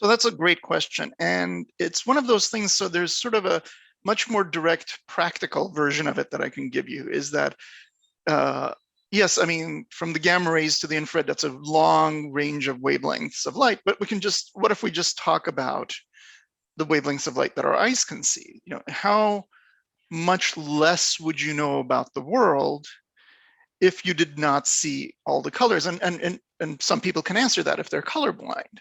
So that's a great question. And it's one of those things, so there's sort of a much more direct practical version of it that I can give you, is that yes, I mean, from the gamma rays to the infrared, that's a long range of wavelengths of light, but we can just, what if we just talk about the wavelengths of light that our eyes can see? You know, how much less would you know about the world if you did not see all the colors? And some people can answer that if they're colorblind.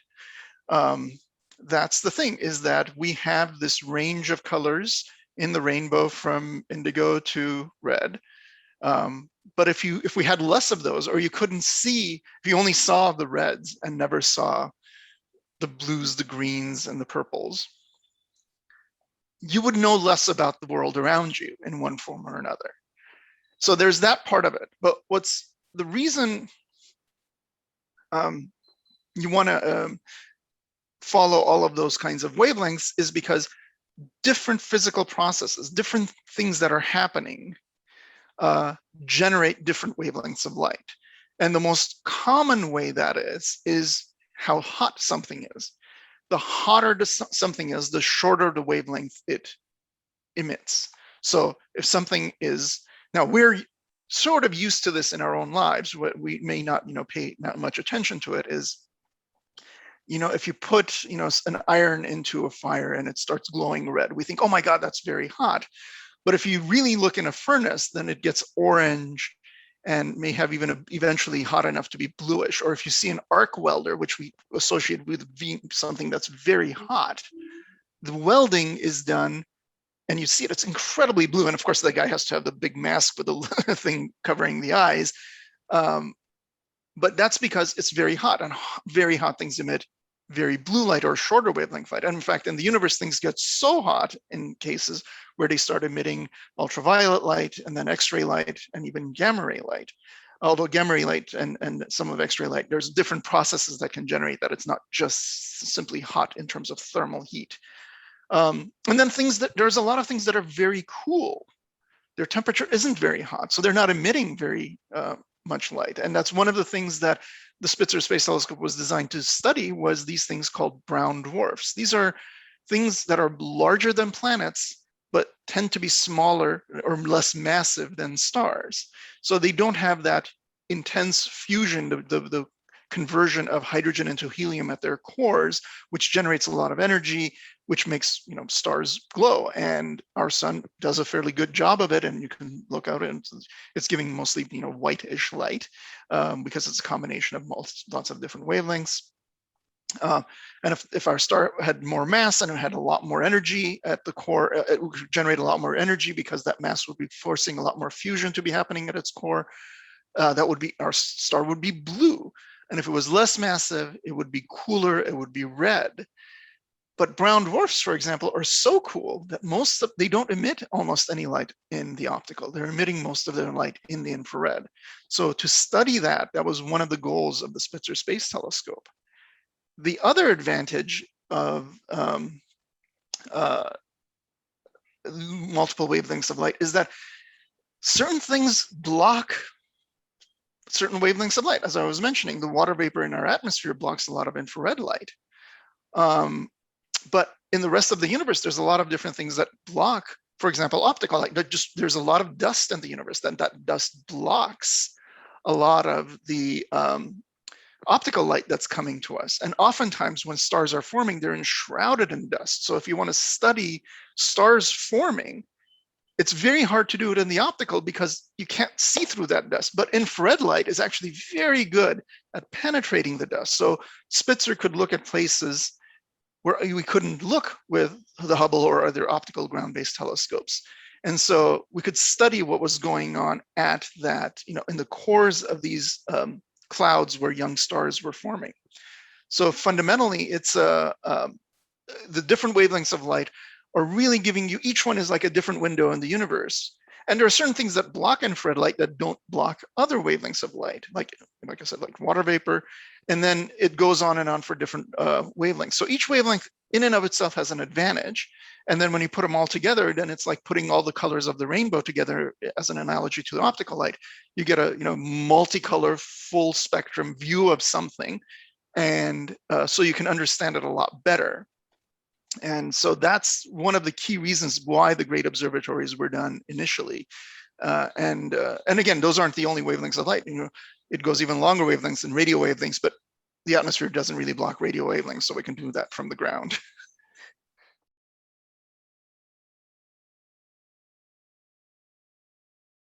That's the thing, is that we have this range of colors in the rainbow from indigo to red. But if we had less of those, or you couldn't see, if you only saw the reds and never saw the blues, the greens, and the purples, you would know less about the world around you in one form or another. So there's that part of it. But what's the reason you want to follow all of those kinds of wavelengths is because different physical processes, different things that are happening, generate different wavelengths of light. And the most common way that is how hot something is. The hotter something is, the shorter the wavelength it emits. So if something is, now we're sort of used to this in our own lives, what we may not, pay not much attention to it is, if you put, an iron into a fire and it starts glowing red, we think, oh my God, that's very hot. But if you really look in a furnace, then it gets orange and may have even eventually hot enough to be bluish. Or if you see an arc welder, which we associate with something that's very hot, the welding is done and you see it, it's incredibly blue. And of course, the guy has to have the big mask with the thing covering the eyes. But that's because it's very hot, and very hot things emit very blue light or shorter wavelength light. And in fact, in the universe, things get so hot in cases where they start emitting ultraviolet light and then X-ray light and even gamma ray light. Although gamma ray light and some of X-ray light, there's different processes that can generate that. It's not just simply hot in terms of thermal heat. And then there's a lot of things that are very cool. Their temperature isn't very hot, so they're not emitting very much light. And that's one of the things that the Spitzer Space Telescope was designed to study, was these things called brown dwarfs. These are things that are larger than planets, but tend to be smaller or less massive than stars. So they don't have that intense fusion, the conversion of hydrogen into helium at their cores, which generates a lot of energy, which makes stars glow. And our sun does a fairly good job of it. And you can look out and it's giving mostly whitish light because it's a combination of lots of different wavelengths. And if our star had more mass and it had a lot more energy at the core, it would generate a lot more energy because that mass would be forcing a lot more fusion to be happening at its core. That would be, our star would be blue. And if it was less massive, it would be cooler, it would be red. But brown dwarfs, for example, are so cool that they don't emit almost any light in the optical. They're emitting most of their light in the infrared. So to study that was one of the goals of the Spitzer Space Telescope. The other advantage of multiple wavelengths of light is that certain things block certain wavelengths of light. As I was mentioning, the water vapor in our atmosphere blocks a lot of infrared light. But in the rest of the universe, there's a lot of different things that block, for example, optical light. There's a lot of dust in the universe, that dust blocks a lot of the optical light that's coming to us. And oftentimes when stars are forming, they're enshrouded in dust. So if you want to study stars forming, it's very hard to do it in the optical because you can't see through that dust. But infrared light is actually very good at penetrating the dust. So Spitzer could look at places where we couldn't look with the Hubble or other optical ground-based telescopes. And so we could study what was going on at that, in the cores of these clouds where young stars were forming. So fundamentally, it's the different wavelengths of light are really giving you, each one is like a different window in the universe. And there are certain things that block infrared light that don't block other wavelengths of light, like I said, like water vapor. And then it goes on and on for different wavelengths. So each wavelength in and of itself has an advantage. And then when you put them all together, then it's like putting all the colors of the rainbow together as an analogy to the optical light. You get a multicolor, full spectrum view of something. And so you can understand it a lot better. And so that's one of the key reasons why the great observatories were done initially. And again, those aren't the only wavelengths of light. It goes even longer wavelengths than radio wavelengths, but the atmosphere doesn't really block radio wavelengths, so we can do that from the ground.